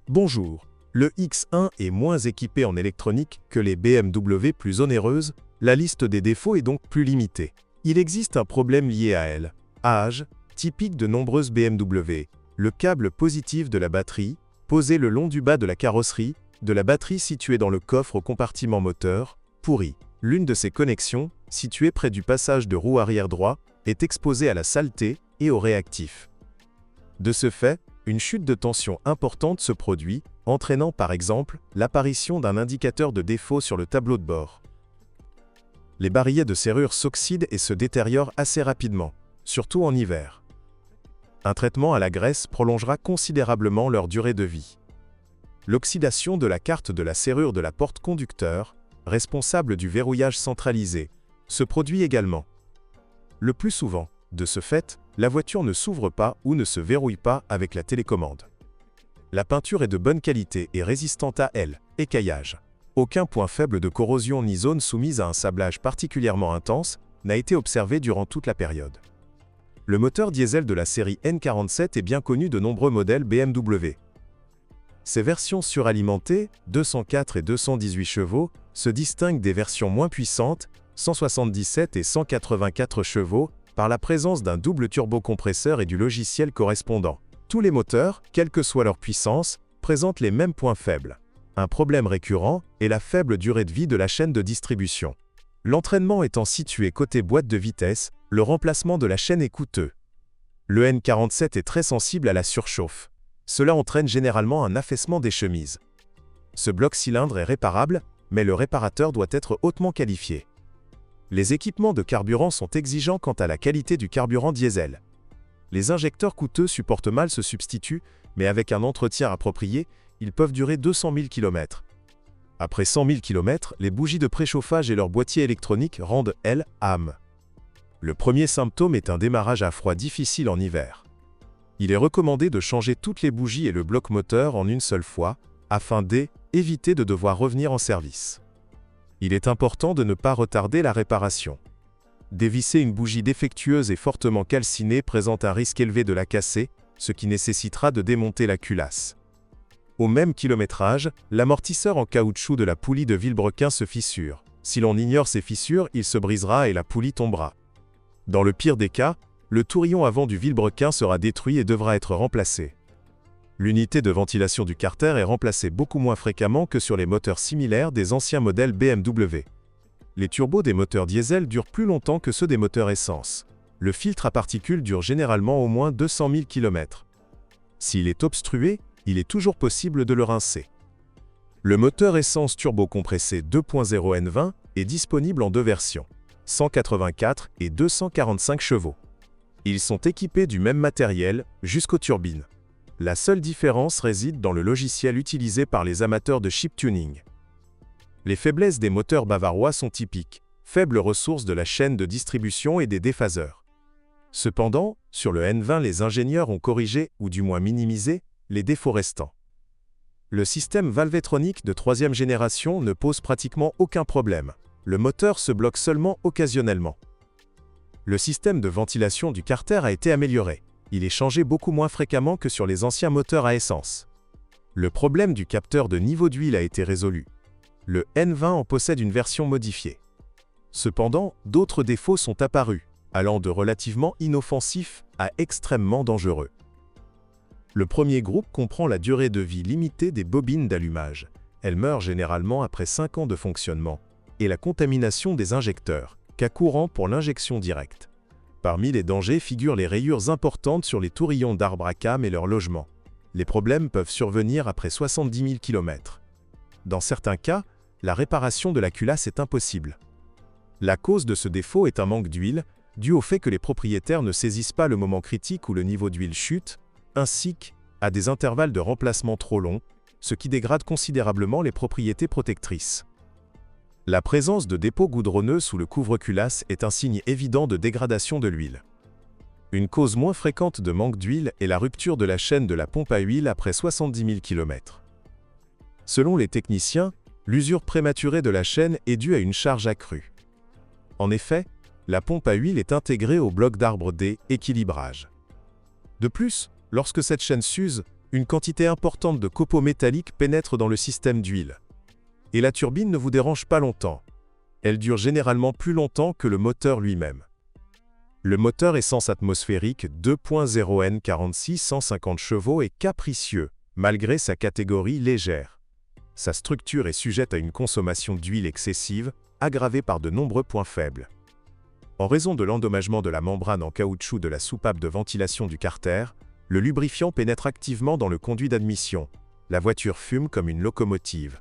Bonjour. Le X1 est moins équipé en électronique que les BMW plus onéreuses, la liste des défauts est donc plus limitée. Il existe un problème lié à elle. Âge, typique de nombreuses BMW. Le câble positif de la batterie, posé le long du bas de la carrosserie, de la batterie située dans le coffre au compartiment moteur, pourri. L'une de ces connexions, située près du passage de roue arrière droit, est exposée à la saleté et aux réactifs. De ce fait, une chute de tension importante se produit, entraînant par exemple l'apparition d'un indicateur de défaut sur le tableau de bord. Les barillet de serrure s'oxydent et se détériorent assez rapidement, surtout en hiver. Un traitement à la graisse prolongera considérablement leur durée de vie. L'oxydation de la carte de la serrure de la porte conducteur, responsable du verrouillage centralisé, se produit également. Le plus souvent, de ce fait, la voiture ne s'ouvre pas ou ne se verrouille pas avec la télécommande. La peinture est de bonne qualité et résistante à elle, écaillage. Aucun point faible de corrosion ni zone soumise à un sablage particulièrement intense n'a été observé durant toute la période. Le moteur diesel de la série N47 est bien connu de nombreux modèles BMW. Ces versions suralimentées, 204 et 218 chevaux, se distinguent des versions moins puissantes, 177 et 184 chevaux, par la présence d'un double turbocompresseur et du logiciel correspondant. Tous les moteurs, quelle que soit leur puissance, présentent les mêmes points faibles. Un problème récurrent est la faible durée de vie de la chaîne de distribution. L'entraînement étant situé côté boîte de vitesse, le remplacement de la chaîne est coûteux. Le N47 est très sensible à la surchauffe. Cela entraîne généralement un affaissement des chemises. Ce bloc-cylindre est réparable, mais le réparateur doit être hautement qualifié. Les équipements de carburant sont exigeants quant à la qualité du carburant diesel. Les injecteurs coûteux supportent mal ce substitut, mais avec un entretien approprié, ils peuvent durer 200 000 km. Après 100 000 km, les bougies de préchauffage et leur boîtier électronique rendent, elles, âme. Le premier symptôme est un démarrage à froid difficile en hiver. Il est recommandé de changer toutes les bougies et le bloc moteur en une seule fois, afin d'éviter de devoir revenir en service. Il est important de ne pas retarder la réparation. Dévisser une bougie défectueuse et fortement calcinée présente un risque élevé de la casser, ce qui nécessitera de démonter la culasse. Au même kilométrage, l'amortisseur en caoutchouc de la poulie de Vilebrequin se fissure. Si l'on ignore ces fissures, il se brisera et la poulie tombera. Dans le pire des cas, le tourillon avant du Vilebrequin sera détruit et devra être remplacé. L'unité de ventilation du carter est remplacée beaucoup moins fréquemment que sur les moteurs similaires des anciens modèles BMW. Les turbos des moteurs diesel durent plus longtemps que ceux des moteurs essence. Le filtre à particules dure généralement au moins 200 000 km. S'il est obstrué, il est toujours possible de le rincer. Le moteur essence turbocompressé 2.0 N20 est disponible en deux versions, 184 et 245 chevaux. Ils sont équipés du même matériel jusqu'aux turbines. La seule différence réside dans le logiciel utilisé par les amateurs de chiptuning. Les faiblesses des moteurs bavarois sont typiques, faibles ressources de la chaîne de distribution et des déphaseurs. Cependant, sur le N20 les ingénieurs ont corrigé, ou du moins minimisé, les défauts restants. Le système valvétronique de troisième génération ne pose pratiquement aucun problème. Le moteur se bloque seulement occasionnellement. Le système de ventilation du carter a été amélioré. Il est changé beaucoup moins fréquemment que sur les anciens moteurs à essence. Le problème du capteur de niveau d'huile a été résolu. Le N20 en possède une version modifiée. Cependant, d'autres défauts sont apparus, allant de relativement inoffensifs à extrêmement dangereux. Le premier groupe comprend la durée de vie limitée des bobines d'allumage. Elles meurent généralement après 5 ans de fonctionnement, et la contamination des injecteurs, cas courant pour l'injection directe. Parmi les dangers figurent les rayures importantes sur les tourillons d'arbres à cames et leurs logements. Les problèmes peuvent survenir après 70 000 km. Dans certains cas, la réparation de la culasse est impossible. La cause de ce défaut est un manque d'huile, dû au fait que les propriétaires ne saisissent pas le moment critique où le niveau d'huile chute, ainsi qu'à des intervalles de remplacement trop longs, ce qui dégrade considérablement les propriétés protectrices. La présence de dépôts goudronneux sous le couvre-culasse est un signe évident de dégradation de l'huile. Une cause moins fréquente de manque d'huile est la rupture de la chaîne de la pompe à huile après 70 000 km. Selon les techniciens, l'usure prématurée de la chaîne est due à une charge accrue. En effet, la pompe à huile est intégrée au bloc d'arbre d'équilibrage. De plus, lorsque cette chaîne s'use, une quantité importante de copeaux métalliques pénètre dans le système d'huile. Et la turbine ne vous dérange pas longtemps. Elle dure généralement plus longtemps que le moteur lui-même. Le moteur essence atmosphérique 2.0 N46 150 chevaux est capricieux, malgré sa catégorie légère. Sa structure est sujette à une consommation d'huile excessive, aggravée par de nombreux points faibles. En raison de l'endommagement de la membrane en caoutchouc de la soupape de ventilation du carter, le lubrifiant pénètre activement dans le conduit d'admission. La voiture fume comme une locomotive.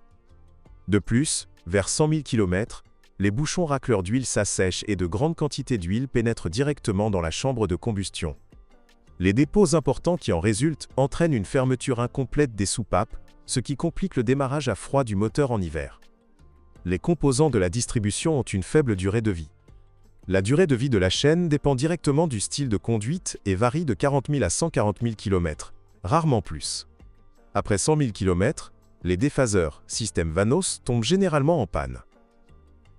De plus, vers 100 000 km, les bouchons racleurs d'huile s'assèchent et de grandes quantités d'huile pénètrent directement dans la chambre de combustion. Les dépôts importants qui en résultent entraînent une fermeture incomplète des soupapes, ce qui complique le démarrage à froid du moteur en hiver. Les composants de la distribution ont une faible durée de vie. La durée de vie de la chaîne dépend directement du style de conduite et varie de 40 000 à 140 000 km, rarement plus. Après 100 000 km, les déphaseurs, système Vanos, tombent généralement en panne.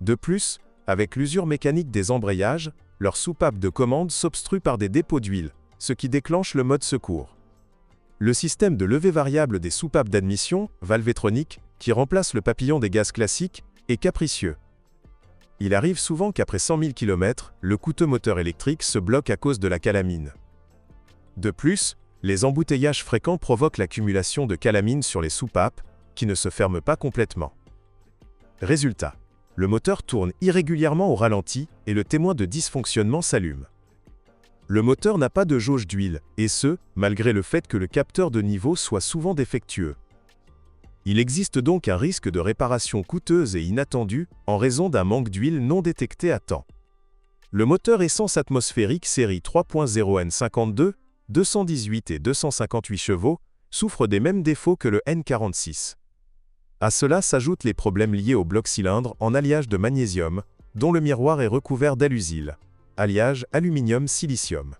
De plus, avec l'usure mécanique des embrayages, leur soupape de commande s'obstrue par des dépôts d'huile, ce qui déclenche le mode secours. Le système de levée variable des soupapes d'admission, valvétronique, qui remplace le papillon des gaz classiques, est capricieux. Il arrive souvent qu'après 100 000 km, le coûteux moteur électrique se bloque à cause de la calamine. De plus, les embouteillages fréquents provoquent l'accumulation de calamine sur les soupapes, qui ne se ferment pas complètement. Résultat, le moteur tourne irrégulièrement au ralenti et le témoin de dysfonctionnement s'allume. Le moteur n'a pas de jauge d'huile, et ce, malgré le fait que le capteur de niveau soit souvent défectueux. Il existe donc un risque de réparation coûteuse et inattendue en raison d'un manque d'huile non détecté à temps. Le moteur essence atmosphérique série 3.0 N52, 218 et 258 chevaux, souffre des mêmes défauts que le N46. À cela s'ajoutent les problèmes liés au bloc-cylindre en alliage de magnésium, dont le miroir est recouvert d'alusile, alliage aluminium-silicium.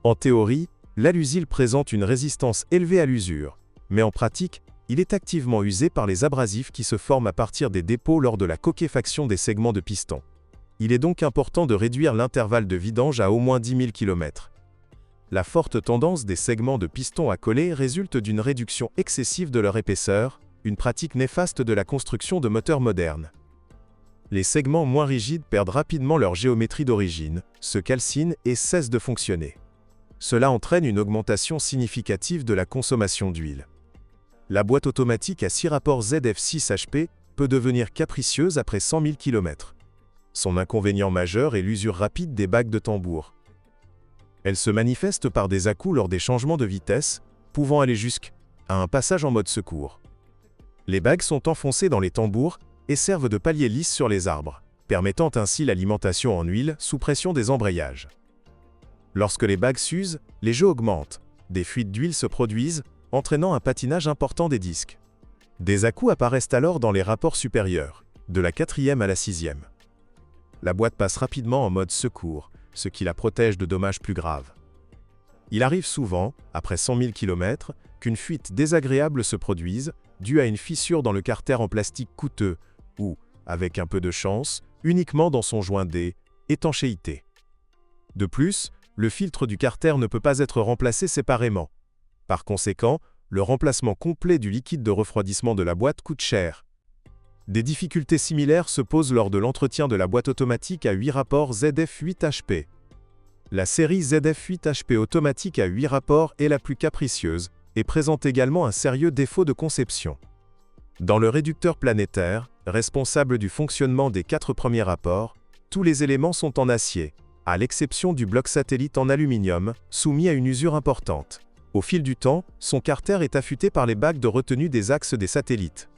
En théorie, l'alusile présente une résistance élevée à l'usure, mais en pratique, il est activement usé par les abrasifs qui se forment à partir des dépôts lors de la coquefaction des segments de piston. Il est donc important de réduire l'intervalle de vidange à au moins 10 000 km. La forte tendance des segments de piston à coller résulte d'une réduction excessive de leur épaisseur, une pratique néfaste de la construction de moteurs modernes. Les segments moins rigides perdent rapidement leur géométrie d'origine, se calcinent et cessent de fonctionner. Cela entraîne une augmentation significative de la consommation d'huile. La boîte automatique à 6 rapports ZF6HP peut devenir capricieuse après 100 000 km. Son inconvénient majeur est l'usure rapide des bagues de tambour. Elle se manifeste par des à-coups lors des changements de vitesse, pouvant aller jusqu'à un passage en mode secours. Les bagues sont enfoncées dans les tambours et servent de palier lisse sur les arbres, permettant ainsi l'alimentation en huile sous pression des embrayages. Lorsque les bagues s'usent, les jeux augmentent, des fuites d'huile se produisent, entraînant un patinage important des disques. Des à-coups apparaissent alors dans les rapports supérieurs, de la 4e à la 6e. La boîte passe rapidement en mode secours, ce qui la protège de dommages plus graves. Il arrive souvent, après 100 000 km, qu'une fuite désagréable se produise, due à une fissure dans le carter en plastique coûteux, ou, avec un peu de chance, uniquement dans son joint d'étanchéité. De plus, le filtre du carter ne peut pas être remplacé séparément. Par conséquent, le remplacement complet du liquide de refroidissement de la boîte coûte cher. Des difficultés similaires se posent lors de l'entretien de la boîte automatique à 8 rapports ZF8HP. La série ZF8HP automatique à 8 rapports est la plus capricieuse et présente également un sérieux défaut de conception. Dans le réducteur planétaire, responsable du fonctionnement des 4 premiers rapports, tous les éléments sont en acier, à l'exception du bloc satellite en aluminium, soumis à une usure importante. Au fil du temps, son carter est affûté par les bagues de retenue des axes des satellites.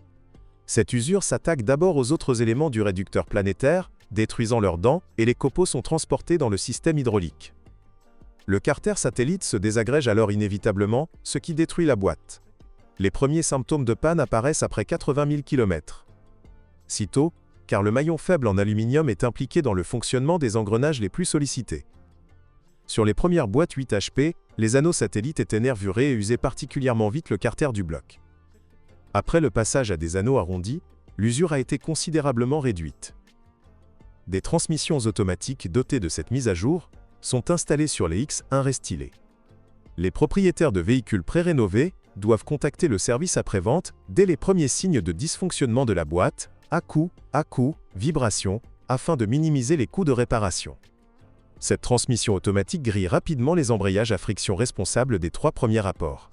Cette usure s'attaque d'abord aux autres éléments du réducteur planétaire, détruisant leurs dents, et les copeaux sont transportés dans le système hydraulique. Le carter satellite se désagrège alors inévitablement, ce qui détruit la boîte. Les premiers symptômes de panne apparaissent après 80 000 km. Sitôt, car le maillon faible en aluminium est impliqué dans le fonctionnement des engrenages les plus sollicités. Sur les premières boîtes 8 HP, les anneaux satellites étaient nervurés et usaient particulièrement vite le carter du bloc. Après le passage à des anneaux arrondis, l'usure a été considérablement réduite. Des transmissions automatiques dotées de cette mise à jour sont installées sur les X1 restylés. Les propriétaires de véhicules pré-rénovés doivent contacter le service après-vente dès les premiers signes de dysfonctionnement de la boîte, à-coups, vibrations, afin de minimiser les coûts de réparation. Cette transmission automatique grille rapidement les embrayages à friction responsables des 3 premiers rapports.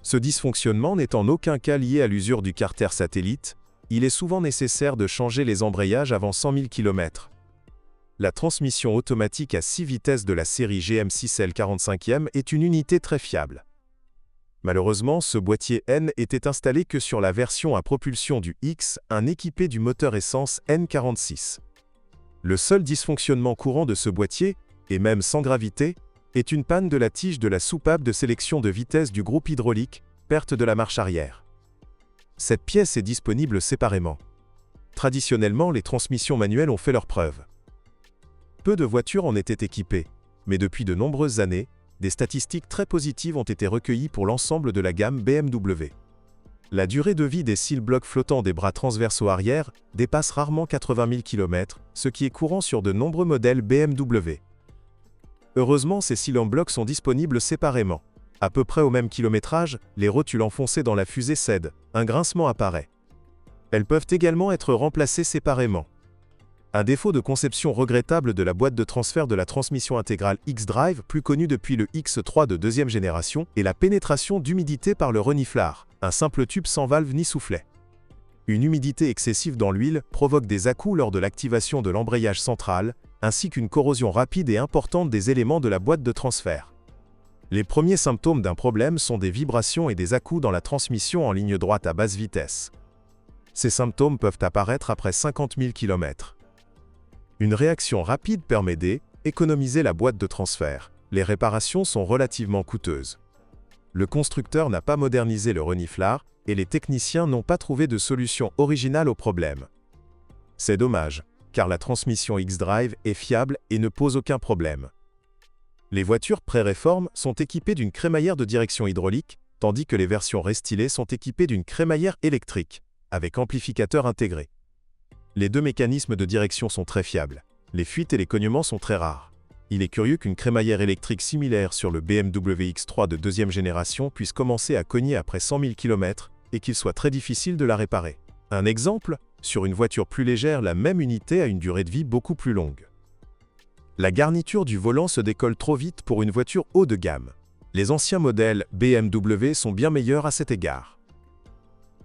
Ce dysfonctionnement n'est en aucun cas lié à l'usure du carter satellite, il est souvent nécessaire de changer les embrayages avant 100 000 km. La transmission automatique à 6 vitesses de la série GM6L45e est une unité très fiable. Malheureusement, ce boîtier N était installé que sur la version à propulsion du X1 équipée du moteur essence N46. Le seul dysfonctionnement courant de ce boîtier, et même sans gravité, est une panne de la tige de la soupape de sélection de vitesse du groupe hydraulique, perte de la marche arrière. Cette pièce est disponible séparément. Traditionnellement, les transmissions manuelles ont fait leurs preuves. Peu de voitures en étaient équipées, mais depuis de nombreuses années, des statistiques très positives ont été recueillies pour l'ensemble de la gamme BMW. La durée de vie des cils blocs flottants des bras transversaux arrière dépasse rarement 80 000 km, ce qui est courant sur de nombreux modèles BMW. Heureusement, ces cils en bloc sont disponibles séparément. À peu près au même kilométrage, les rotules enfoncées dans la fusée cèdent, un grincement apparaît. Elles peuvent également être remplacées séparément. Un défaut de conception regrettable de la boîte de transfert de la transmission intégrale X-Drive, plus connue depuis le X3 de deuxième génération, est la pénétration d'humidité par le reniflard, un simple tube sans valve ni soufflet. Une humidité excessive dans l'huile provoque des à-coups lors de l'activation de l'embrayage central, ainsi qu'une corrosion rapide et importante des éléments de la boîte de transfert. Les premiers symptômes d'un problème sont des vibrations et des à-coups dans la transmission en ligne droite à basse vitesse. Ces symptômes peuvent apparaître après 50 000 km. Une réaction rapide permet d'économiser la boîte de transfert. Les réparations sont relativement coûteuses. Le constructeur n'a pas modernisé le reniflard et les techniciens n'ont pas trouvé de solution originale au problème. C'est dommage, car la transmission X-Drive est fiable et ne pose aucun problème. Les voitures pré-réforme sont équipées d'une crémaillère de direction hydraulique, tandis que les versions restylées sont équipées d'une crémaillère électrique, avec amplificateur intégré. Les deux mécanismes de direction sont très fiables. Les fuites et les cognements sont très rares. Il est curieux qu'une crémaillère électrique similaire sur le BMW X3 de deuxième génération puisse commencer à cogner après 100 000 km et qu'il soit très difficile de la réparer. Un exemple, sur une voiture plus légère, la même unité a une durée de vie beaucoup plus longue. La garniture du volant se décolle trop vite pour une voiture haut de gamme. Les anciens modèles BMW sont bien meilleurs à cet égard.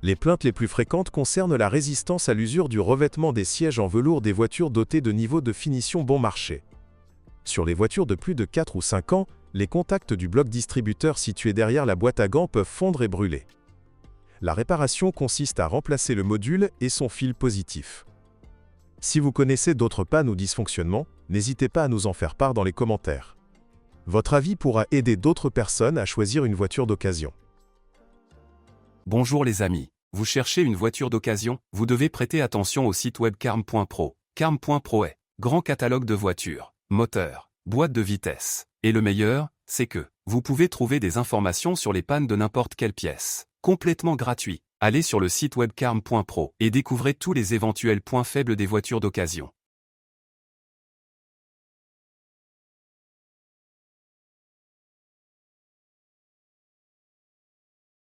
Les plaintes les plus fréquentes concernent la résistance à l'usure du revêtement des sièges en velours des voitures dotées de niveaux de finition bon marché. Sur les voitures de plus de 4 ou 5 ans, les contacts du bloc distributeur situé derrière la boîte à gants peuvent fondre et brûler. La réparation consiste à remplacer le module et son fil positif. Si vous connaissez d'autres pannes ou dysfonctionnements, n'hésitez pas à nous en faire part dans les commentaires. Votre avis pourra aider d'autres personnes à choisir une voiture d'occasion. Bonjour les amis. Vous cherchez une voiture d'occasion, vous devez prêter attention au site web carm.pro. Carm.pro est grand catalogue de voitures, moteurs, boîtes de vitesse. Et le meilleur, c'est que vous pouvez trouver des informations sur les pannes de n'importe quelle pièce. Complètement gratuit. Allez sur le site web carm.pro et découvrez tous les éventuels points faibles des voitures d'occasion.